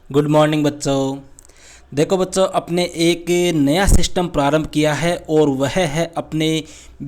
Good morning बच्चों। देखो बच्चों, अपने एक नया सिस्टम प्रारंभ किया है और वह है अपने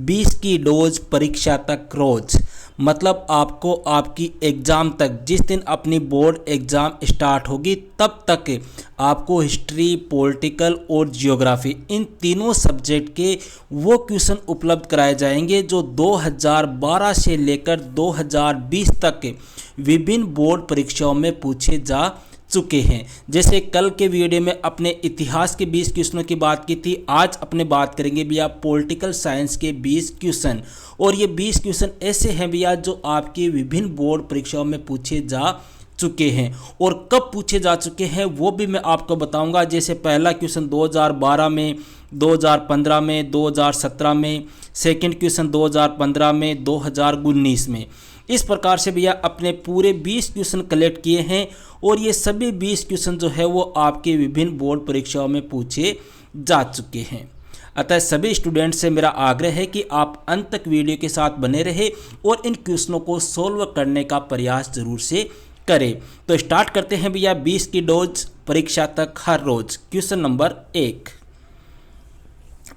20 की डोज परीक्षा तक रोज। मतलब आपको आपकी एग्ज़ाम तक, जिस दिन अपनी बोर्ड एग्ज़ाम स्टार्ट होगी तब तक आपको हिस्ट्री, पॉलिटिकल और जियोग्राफी इन तीनों सब्जेक्ट के वो क्वेश्चन उपलब्ध कराए जाएंगे जो 2012 से लेकर 2020 तक विभिन्न बोर्ड परीक्षाओं में पूछे जा चुके हैं। जैसे कल के वीडियो में अपने इतिहास के 20 क्वेश्चनों की बात की थी, आज अपने बात करेंगे भैया पॉलिटिकल साइंस के 20 क्वेश्चन। और ये 20 क्वेश्चन ऐसे हैं भैया जो आपके विभिन्न बोर्ड परीक्षाओं में पूछे जा चुके हैं और कब पूछे जा चुके हैं वो भी मैं आपको बताऊंगा। जैसे पहला क्वेश्चन 2012 में, 2015 में, 2017 में, सेकंड क्वेश्चन 2015 में, 2019 में। इस प्रकार से भैया अपने पूरे 20 क्वेश्चन कलेक्ट किए हैं और ये सभी 20 क्वेश्चन जो है वो आपके विभिन्न बोर्ड परीक्षाओं में पूछे जा चुके हैं। अतः सभी स्टूडेंट्स से मेरा आग्रह है कि आप अंत तक वीडियो के साथ बने रहे और इन क्वेश्चनों को सोल्व करने का प्रयास जरूर से करें। तो स्टार्ट करते हैं भैया 20 की डोज परीक्षा तक हर रोज। क्वेश्चन नंबर 1,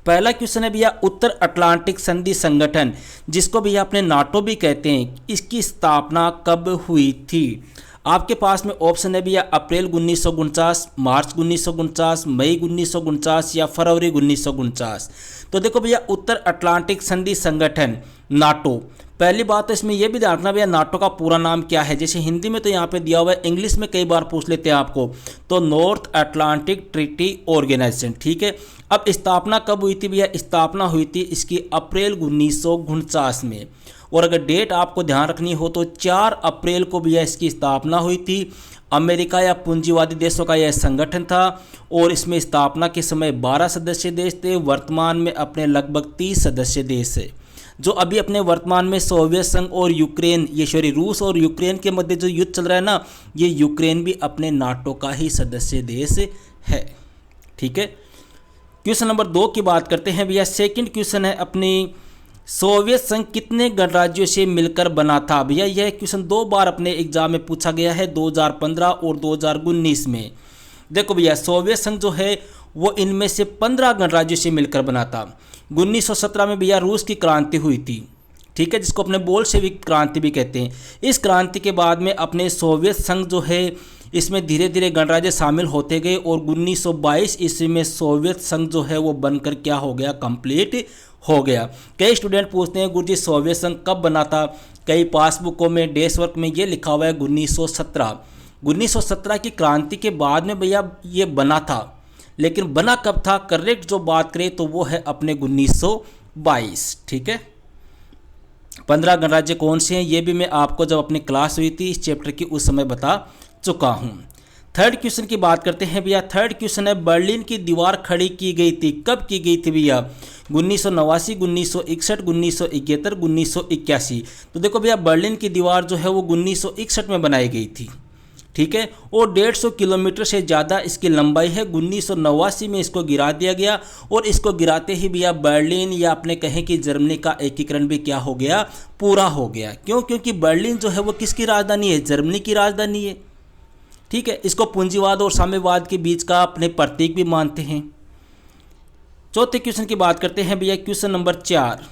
पहला क्वेश्चन है भैया उत्तर अटलांटिक संधि संगठन, जिसको भैया अपने नाटो भी कहते हैं, इसकी स्थापना कब हुई थी? आपके पास में ऑप्शन है भैया अप्रैल 1949, मार्च 1949, मई 1949 या फरवरी 1949। तो देखो भैया उत्तर अटलांटिक संधि संगठन नाटो, पहली बात तो इसमें यह भी ध्यान रखना भैया नाटो का पूरा नाम क्या है। जैसे हिंदी में तो यहाँ पे दिया हुआ है, इंग्लिश में कई बार पूछ लेते हैं आपको, तो नॉर्थ अटलांटिक ट्रीटी ऑर्गेनाइजेशन। ठीक है, अब स्थापना कब हुई थी भैया? स्थापना हुई थी इसकी अप्रैल 1949 में। और अगर डेट आपको ध्यान रखनी हो तो 4 अप्रैल को भैया इसकी स्थापना हुई थी। अमेरिका या पूंजीवादी देशों का यह संगठन था और इसमें स्थापना के समय 12 सदस्य देश थे। वर्तमान में अपने लगभग 30 सदस्य देश है। जो अभी अपने वर्तमान में सोवियत संघ और यूक्रेन, रूस और यूक्रेन के मध्य जो युद्ध चल रहा है ना, ये यूक्रेन भी अपने नाटो का ही सदस्य देश है। ठीक है, क्वेश्चन नंबर 2 की बात करते हैं भैया। सेकंड क्वेश्चन है अपनी सोवियत संघ कितने गणराज्यों से मिलकर बना था? भैया यह क्वेश्चन 2 बार अपने एग्जाम में पूछा गया है, 2015 और 2019 में। देखो भैया सोवियत संघ जो है वो इनमें से 15 गणराज्यों से मिलकर बना था। 1917 में भैया रूस की क्रांति हुई थी, ठीक है, जिसको अपने बोल्शेविक क्रांति भी कहते हैं। इस क्रांति के बाद में अपने सोवियत संघ जो है इसमें धीरे धीरे गणराज्य शामिल होते गए और 1922 ईस्वी में सोवियत संघ जो है वो बनकर क्या हो गया? कंप्लीट हो गया। कई स्टूडेंट पूछते हैं गुरुजी सोवियत संघ कब बना था? कई पासबुकों में डेस्क वर्क में ये लिखा हुआ है 1917। 1917 की क्रांति के बाद में भैया ये बना था, लेकिन बना कब था? करेक्ट जो बात करें तो वो है अपने 1922। ठीक है, 15 गणराज्य कौन से हैं ये भी मैं आपको जब अपनी क्लास हुई थी इस चैप्टर की उस समय बता चुका हूं। थर्ड क्वेश्चन की बात करते हैं भैया। थर्ड क्वेश्चन है बर्लिन की दीवार खड़ी की गई थी, कब की गई थी भैया? 1989, 1961, 1971, 1981। तो देखो भैया बर्लिन की दीवार जो है वो 1961 में बनाई गई थी। ठीक है, और 150 किलोमीटर से ज़्यादा इसकी लंबाई है। 1989 में इसको गिरा दिया गया और इसको गिराते ही भैया बर्लिन या अपने कहें कि जर्मनी का एकीकरण भी क्या हो गया? पूरा हो गया। क्यों? क्योंकि बर्लिन जो है वो किसकी राजधानी है? जर्मनी की राजधानी है। ठीक है, इसको पूंजीवाद और साम्यवाद के बीच का अपने प्रतीक भी मानते हैं। चौथे क्वेश्चन की बात करते हैं भैया। क्वेश्चन नंबर 4,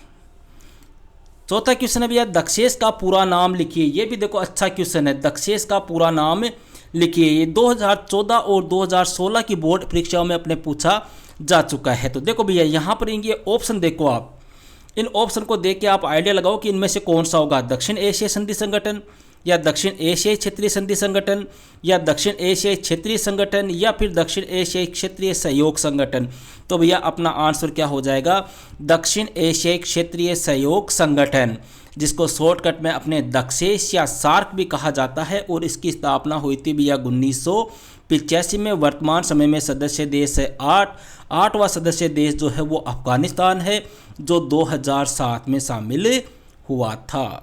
चौथा क्वेश्चन है भैया दक्षेश का पूरा नाम लिखिए। ये भी देखो अच्छा क्वेश्चन है, दक्षेश का पूरा नाम लिखिए। ये 2014 और 2016 की बोर्ड परीक्षाओं में अपने पूछा जा चुका है। तो देखो भैया यहाँ पर ये ऑप्शन देखो, आप इन ऑप्शन को देख के आप आइडिया लगाओ कि इनमें से कौन सा होगा। दक्षिण एशिया संधि संगठन या दक्षिण एशियाई क्षेत्रीय संधि संगठन या दक्षिण एशियाई क्षेत्रीय संगठन या फिर दक्षिण एशियाई क्षेत्रीय सहयोग संगठन। तो भैया अपना आंसर क्या हो जाएगा? दक्षिण एशियाई क्षेत्रीय सहयोग संगठन, जिसको शॉर्टकट में अपने दक्षेश या सार्क भी कहा जाता है। और इसकी स्थापना हुई थी भैया 1985 में। वर्तमान समय में सदस्य देश है 8। 8वां सदस्य देश जो है वो अफगानिस्तान है, जो 2007 में शामिल हुआ था।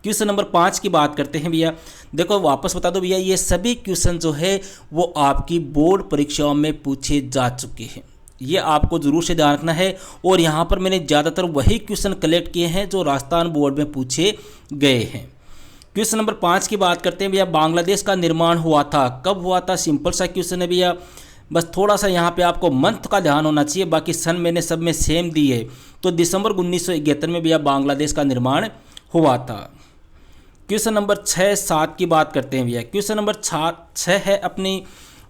क्वेश्चन नंबर 5 की बात करते हैं भैया। देखो वापस बता दो भैया, ये सभी क्वेश्चन जो है वो आपकी बोर्ड परीक्षाओं में पूछे जा चुके हैं, ये आपको जरूर से ध्यान रखना है। और यहाँ पर मैंने ज़्यादातर वही क्वेश्चन कलेक्ट किए हैं जो राजस्थान बोर्ड में पूछे गए हैं। क्वेश्चन नंबर 5 की बात करते हैं भैया, बांग्लादेश का निर्माण हुआ था, कब हुआ था? सिंपल सा क्वेश्चन है भैया, बस थोड़ा सा यहाँ पे आपको मंथ का ध्यान होना चाहिए, बाकी सन मैंने सब में सेम दी है। तो दिसंबर 1971 में भैया बांग्लादेश का निर्माण हुआ था। क्वेश्चन नंबर 6, 7 की बात करते हैं भैया। क्वेश्चन नंबर 6 है अपनी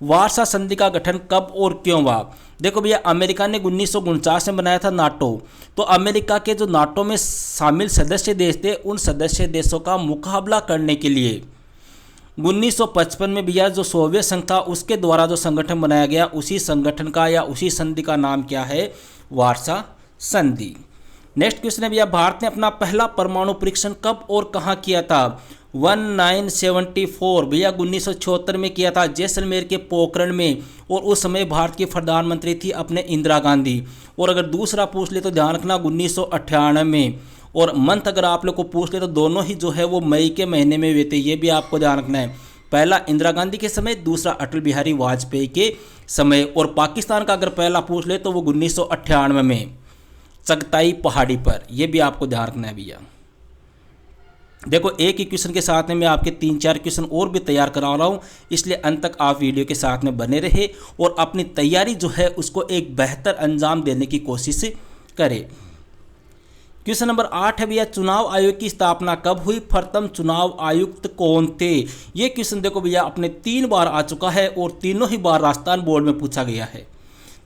वारसा संधि का गठन कब और क्यों हुआ? देखो भैया, अमेरिका ने 1949 में बनाया था नाटो। तो अमेरिका के जो नाटो में शामिल सदस्य देश थे, उन सदस्य देशों का मुकाबला करने के लिए 1955 में भैया जो सोवियत संघ था उसके द्वारा जो संगठन बनाया गया, उसी संगठन का या उसी संधि का नाम क्या है? वारसा संधि। नेक्स्ट क्वेश्चन है भैया, भारत ने अपना पहला परमाणु परीक्षण कब और कहाँ किया था? 1974 भैया 1976 में किया था, जैसलमेर के पोखरण में। और उस समय भारत की प्रधानमंत्री थी अपने इंदिरा गांधी। और अगर दूसरा पूछ ले तो ध्यान रखना 1998 में। और मंथ अगर आप लोग को पूछ ले तो दोनों ही जो है वो मई के महीने में हुए थे, ये भी आपको ध्यान रखना है। पहला इंदिरा गांधी के समय, दूसरा अटल बिहारी वाजपेयी के समय। और पाकिस्तान का अगर पहला पूछ ले तो वो 1998 में चगताई पहाड़ी पर, यह भी आपको ध्यान रखना है भैया। देखो, एक ही क्वेश्चन के साथ में मैं आपके 3-4 क्वेश्चन और भी तैयार करा रहा हूँ, इसलिए अंत तक आप वीडियो के साथ में बने रहे और अपनी तैयारी जो है उसको एक बेहतर अंजाम देने की कोशिश करें। क्वेश्चन नंबर 8 है भैया, चुनाव आयोग की स्थापना कब हुई? प्रथम चुनाव आयुक्त कौन थे? ये क्वेश्चन देखो भैया अपने 3 बार आ चुका है और तीनों ही बार राजस्थान बोर्ड में पूछा गया है।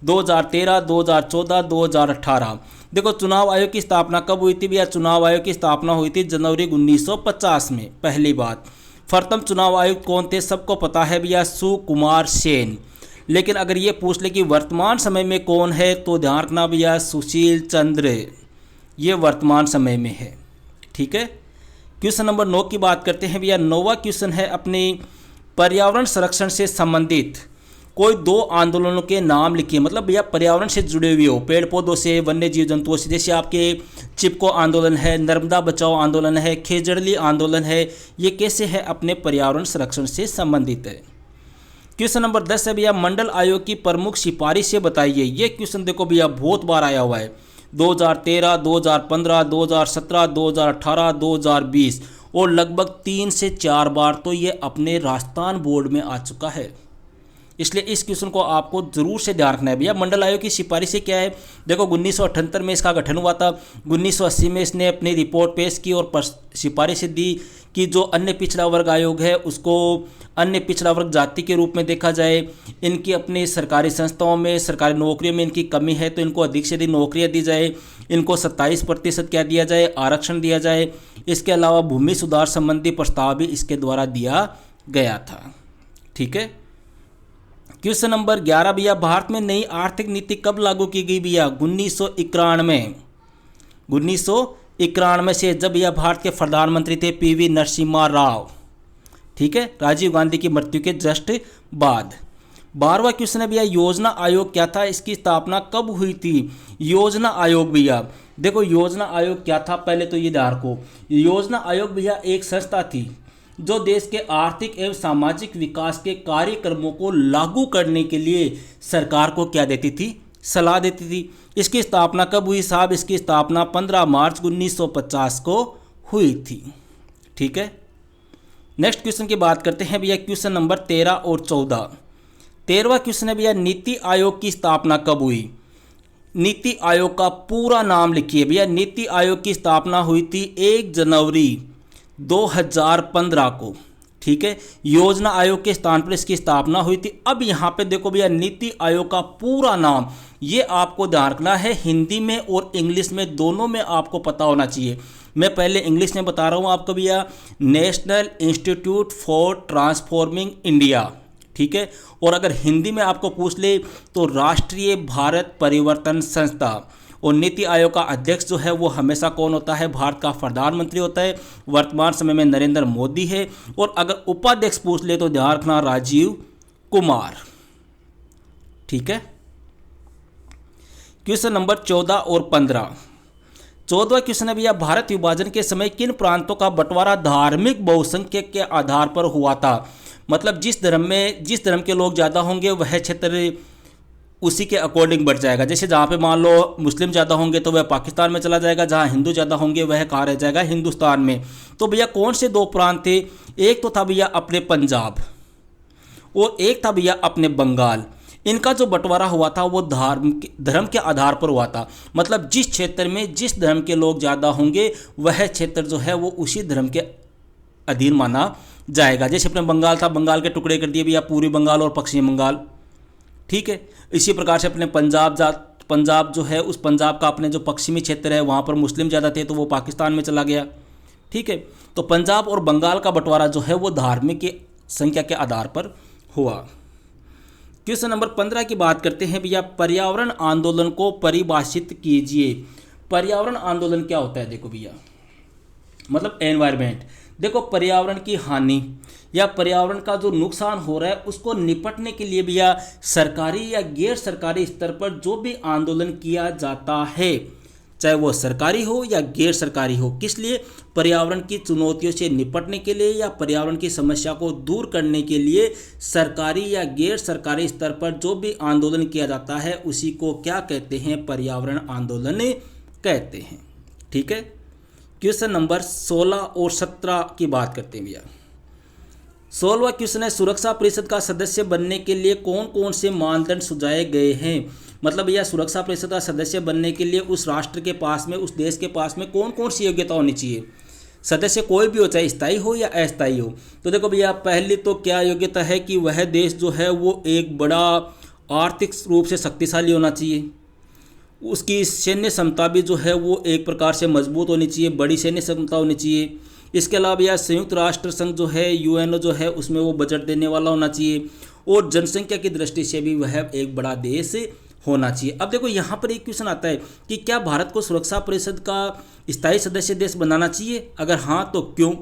2013, 2014, 2018। देखो, चुनाव आयोग की स्थापना कब हुई थी भैया? चुनाव आयोग की स्थापना हुई थी जनवरी 1950 में। पहली बात, प्रथम चुनाव आयुक्त कौन थे? सबको पता है भैया, सुकुमार सेन। लेकिन अगर ये पूछ ले कि वर्तमान समय में कौन है, तो ध्यान रखना भैया, सुशील चंद्र, ये वर्तमान समय में है। ठीक है। क्वेश्चन नंबर 9 की बात करते हैं भैया। 9वां क्वेश्चन है अपनी पर्यावरण संरक्षण से संबंधित कोई 2 आंदोलनों के नाम लिखिए। मतलब भैया पर्यावरण से जुड़े हुए हो, पेड़ पौधों से, वन्य जीव जंतुओं से। जैसे आपके चिपको आंदोलन है, नर्मदा बचाओ आंदोलन है, खेजड़ली आंदोलन है। ये कैसे है? अपने पर्यावरण संरक्षण से संबंधित है। क्वेश्चन नंबर 10 है भैया, मंडल आयोग की प्रमुख सिफारिशें बताइए। ये क्वेश्चन देखो भैया बहुत बार आया हुआ है, 2013, 2015, 2017, 2018, 2020 और लगभग 3 से 4 बार तो ये अपने राजस्थान बोर्ड में आ चुका है। इसलिए इस क्वेश्चन को आपको जरूर से ध्यान रखना है भैया। मंडल आयोग की सिफारिशें क्या है? देखो, 1978 में इसका गठन हुआ था। 1980 में इसने अपनी रिपोर्ट पेश की और सिफारिशें दी कि जो अन्य पिछड़ा वर्ग आयोग है उसको अन्य पिछड़ा वर्ग जाति के रूप में देखा जाए। इनकी अपनी सरकारी संस्थाओं में, सरकारी नौकरियों में इनकी कमी है तो इनको अधिक से अधिक नौकरियां दी जाए। इनको 27% क्या दिया जाए? आरक्षण दिया जाए। इसके अलावा भूमि सुधार संबंधी प्रस्ताव भी इसके द्वारा दिया गया था। ठीक है। क्वेश्चन नंबर 11 भैया, भारत में नई आर्थिक नीति कब लागू की गई भैया? 1991। 1991 से, जब भैया भारत के प्रधानमंत्री थे PV नरसिम्हा राव। ठीक है, राजीव गांधी की मृत्यु के जस्ट बाद। 12वां क्वेश्चन है भैया, योजना आयोग क्या था? इसकी स्थापना कब हुई थी? योजना आयोग भैया, देखो योजना आयोग क्या था पहले तो ये ध्यान रखो। योजना आयोग भैया एक संस्था थी जो देश के आर्थिक एवं सामाजिक विकास के कार्यक्रमों को लागू करने के लिए सरकार को क्या देती थी? सलाह देती थी। इसकी स्थापना कब हुई साहब? इसकी स्थापना 15 मार्च 1950 को हुई थी। ठीक है। नेक्स्ट क्वेश्चन की बात करते हैं भैया, क्वेश्चन नंबर 13 और 14। 13वां क्वेश्चन है भैया, नीति आयोग की स्थापना कब हुई? नीति आयोग का पूरा नाम लिखिए भैया। नीति आयोग की स्थापना हुई थी 1 जनवरी 2015 को। ठीक है। योजना आयोग के स्थान पर इसकी स्थापना हुई थी। अब यहाँ पे देखो भैया, नीति आयोग का पूरा नाम ये आपको ध्यान रखना है, हिंदी में और इंग्लिश में दोनों में आपको पता होना चाहिए। मैं पहले इंग्लिश में बता रहा हूँ आपको भैया, national institute for transforming India. ठीक है। और अगर हिंदी में आपको पूछ ले तो राष्ट्रीय भारत परिवर्तन संस्था। और नीति आयोग का अध्यक्ष जो है वो हमेशा कौन होता है? भारत का प्रधानमंत्री होता है। वर्तमान समय में नरेंद्र मोदी है। और अगर उपाध्यक्ष पूछ ले तो ध्यान रखना राजीव कुमार। ठीक है। क्वेश्चन नंबर 14 और 15। 14वां क्वेश्चन है भैया, भारत विभाजन के समय किन प्रांतों का बंटवारा धार्मिक बहुसंख्यक के आधार पर हुआ था? मतलब जिस धर्म के लोग ज़्यादा होंगे वह क्षेत्र उसी के अकॉर्डिंग बढ़ जाएगा। जैसे जहाँ पे मान लो मुस्लिम ज़्यादा होंगे तो वह पाकिस्तान में चला जाएगा, जहाँ हिंदू ज़्यादा होंगे वह कहाँ रह जाएगा, हिंदुस्तान में। तो भैया कौन से दो प्रांत थे, एक तो था भैया अपने पंजाब और एक था भैया अपने बंगाल। इनका जो बंटवारा हुआ था वो धर्म के आधार पर हुआ था। मतलब जिस क्षेत्र में जिस धर्म के लोग ज़्यादा होंगे वह क्षेत्र जो है वो उसी धर्म के अधीन माना जाएगा। जैसे अपने बंगाल था, बंगाल के टुकड़े कर दिए भैया, पूर्वी बंगाल और पश्चिमी बंगाल, ठीक है। इसी प्रकार से अपने पंजाब जो है, उस पंजाब का अपने जो पश्चिमी क्षेत्र है वहाँ पर मुस्लिम ज़्यादा थे तो वो पाकिस्तान में चला गया, ठीक है। तो पंजाब और बंगाल का बंटवारा जो है वो धार्मिक की संख्या के आधार पर हुआ। क्वेश्चन नंबर 15 की बात करते हैं भैया, पर्यावरण आंदोलन को परिभाषित कीजिए। पर्यावरण आंदोलन क्या होता है, देखो भैया, मतलब एनवायरमेंट। देखो पर्यावरण की हानि या पर्यावरण का जो नुकसान हो रहा है उसको निपटने के लिए भैया सरकारी या गैर सरकारी स्तर पर जो भी आंदोलन किया जाता है, चाहे वो सरकारी हो या गैर सरकारी हो, किस लिए, पर्यावरण की चुनौतियों से निपटने के लिए या पर्यावरण की समस्या को दूर करने के लिए सरकारी या गैर सरकारी स्तर पर जो भी आंदोलन किया जाता है उसी को क्या कहते हैं, पर्यावरण आंदोलन कहते हैं, ठीक है। क्वेश्चन नंबर 16 और 17 की बात करते हैं भैया। 16वां क्वेश्चन है, सुरक्षा परिषद का सदस्य बनने के लिए कौन कौन से मानदंड सुझाए गए हैं। मतलब भैया सुरक्षा परिषद का सदस्य बनने के लिए उस राष्ट्र के पास में, उस देश के पास में कौन कौन सी योग्यता होनी चाहिए। सदस्य कोई भी हो, चाहे स्थायी हो या अस्थायी हो। तो देखो भैया पहली तो क्या योग्यता है कि वह देश जो है वो एक बड़ा आर्थिक रूप से शक्तिशाली होना चाहिए, उसकी सैन्य क्षमता भी जो है वो एक प्रकार से मजबूत होनी चाहिए, बड़ी सैन्य क्षमता होनी चाहिए। इसके अलावा यह संयुक्त राष्ट्र संघ जो है, यूएनओ जो है, उसमें वो बजट देने वाला होना चाहिए और जनसंख्या की दृष्टि से भी वह एक बड़ा देश होना चाहिए। अब देखो यहाँ पर एक क्वेश्चन आता है कि क्या भारत को सुरक्षा परिषद का स्थायी सदस्य देश बनाना चाहिए, अगर हाँ तो क्यों।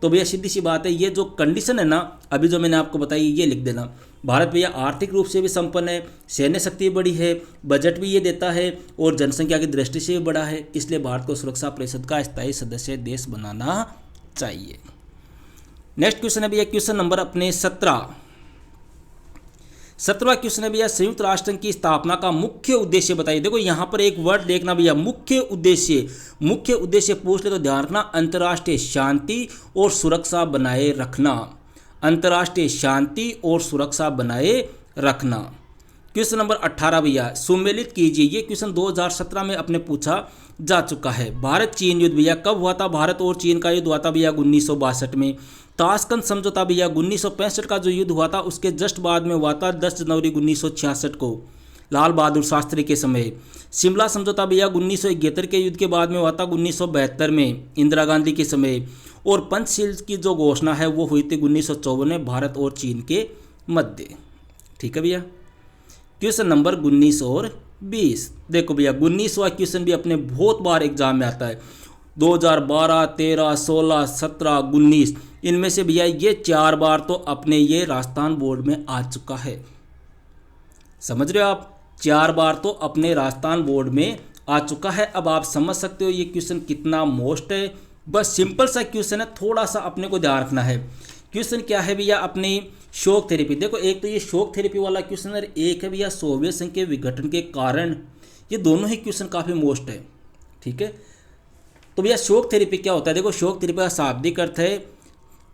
तो भैया सीधी सी बात है, ये जो कंडीशन है ना अभी जो मैंने आपको बताई ये लिख देना। भारत भैया आर्थिक रूप से भी संपन्न है, सैन्य शक्ति बड़ी है, बजट भी ये देता है और जनसंख्या की दृष्टि से भी बड़ा है, इसलिए भारत को सुरक्षा परिषद का स्थायी सदस्य देश बनाना चाहिए। नेक्स्ट क्वेश्चन है भैया क्वेश्चन नंबर अपने 17वां क्वेश्चन है भैया, संयुक्त राष्ट्र संघ की स्थापना का मुख्य उद्देश्य बताइए। देखो यहाँ पर एक वर्ड देखना भैया, मुख्य उद्देश्य। मुख्य उद्देश्य पूछ ले तो ध्यान रखना, अंतर्राष्ट्रीय शांति और सुरक्षा बनाए रखना। अंतर्राष्ट्रीय शांति और सुरक्षा बनाए रखना। क्वेश्चन नंबर 18 भैया, सुमेलित कीजिए। ये क्वेश्चन 2017 में अपने पूछा जा चुका है। भारत चीन युद्ध भैया कब हुआ था, भारत और चीन का युद्ध हुआ था भैया 1962 में। ताशकंद समझौता भैया 1965 का जो युद्ध हुआ था उसके जस्ट बाद में हुआ था 10 जनवरी 1966 को, लाल बहादुर शास्त्री के समय। शिमला समझौता भैया 1971 के युद्ध के बाद में हुआ था 1972 में, इंदिरा गांधी के समय। और पंचशील की जो घोषणा है वो हुई थी 1954 में भारत और चीन के मध्य, ठीक है भैया। क्वेश्चन नंबर 19 और 20, देखो भैया 19वां क्वेश्चन भी अपने बहुत बार एग्जाम में आता है। 2012, 13, 16, 17, 19, इनमें से भैया ये 4 बार तो अपने ये राजस्थान बोर्ड में आ चुका है। समझ रहे हो आप, 4 बार तो अपने राजस्थान बोर्ड में आ चुका है। अब आप समझ सकते हो ये क्वेश्चन कितना मोस्ट है। बस सिंपल सा क्वेश्चन है, थोड़ा सा अपने को ध्यान रखना है। क्वेश्चन क्या है भैया, अपनी शॉक थेरेपी। देखो एक तो ये शॉक थेरेपी वाला क्वेश्चन है, एक है भैया सोवियत संघ के विघटन के कारण। ये दोनों ही क्वेश्चन काफ़ी मोस्ट है, ठीक है। तो भैया शॉक थेरेपी क्या होता है, देखो शॉक थेरेपी का शाब्दिक अर्थ है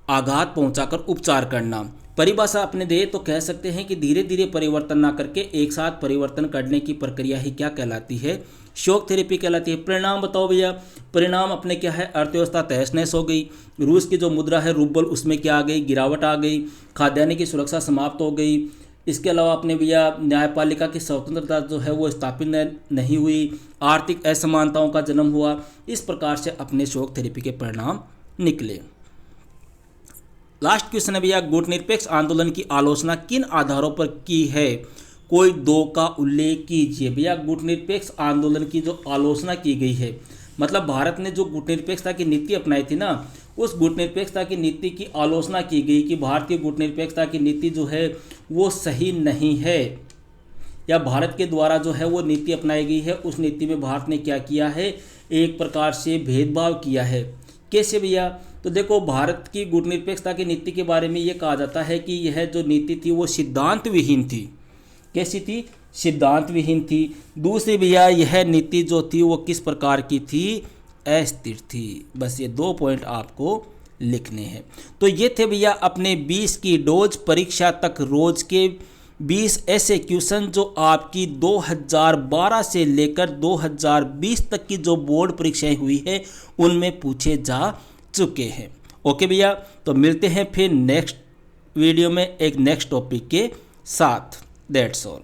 आघात पहुंचाकर उपचार करना। परिभाषा अपने दे तो कह सकते हैं कि धीरे धीरे परिवर्तन ना करके एक साथ परिवर्तन करने की प्रक्रिया ही क्या कहलाती है, शॉक थेरेपी कहलाती है। परिणाम बताओ भैया, परिणाम अपने क्या है, अर्थव्यवस्था तहस नहस हो गई, रूस की जो मुद्रा है रूबल उसमें क्या आ गई, गिरावट आ गई, खाद्यान्न की सुरक्षा समाप्त हो गई। इसके अलावा अपने भैया न्यायपालिका की स्वतंत्रता जो है वो स्थापित नहीं हुई, आर्थिक असमानताओं का जन्म हुआ। इस प्रकार से अपने शॉक थेरेपी के परिणाम निकले। लास्ट क्वेश्चन है भैया, गुटनिरपेक्ष आंदोलन की आलोचना किन आधारों पर की है, कोई 2 का उल्लेख कीजिए। भैया गुटनिरपेक्ष आंदोलन की जो आलोचना की गई है, मतलब भारत ने जो गुटनिरपेक्षता की नीति अपनाई थी ना, उस गुटनिरपेक्षता की नीति की आलोचना की गई कि भारतीय गुटनिरपेक्षता की नीति जो है वो सही नहीं है, या भारत के द्वारा जो है वो नीति अपनाई गई है, उस नीति में भारत ने क्या किया है, एक प्रकार से भेदभाव किया है। कैसे भैया, तो देखो भारत की गुटनिरपेक्षता की नीति के बारे में ये कहा जाता है कि यह जो नीति थी वो सिद्धांत विहीन थी। कैसी थी, सिद्धांत विहीन थी। दूसरी भैया यह नीति जो थी वो किस प्रकार की थी, अस्थिर थी। बस ये 2 पॉइंट आपको लिखने हैं। तो ये थे भैया अपने 20 की डोज परीक्षा तक रोज के 20 ऐसे क्वेश्चन जो आपकी 2012 से लेकर 2020 तक की जो बोर्ड परीक्षाएं हुई है उनमें पूछे जा चुके हैं। ओके भैया, तो मिलते हैं फिर नेक्स्ट वीडियो में एक नेक्स्ट टॉपिक के साथ। That's all.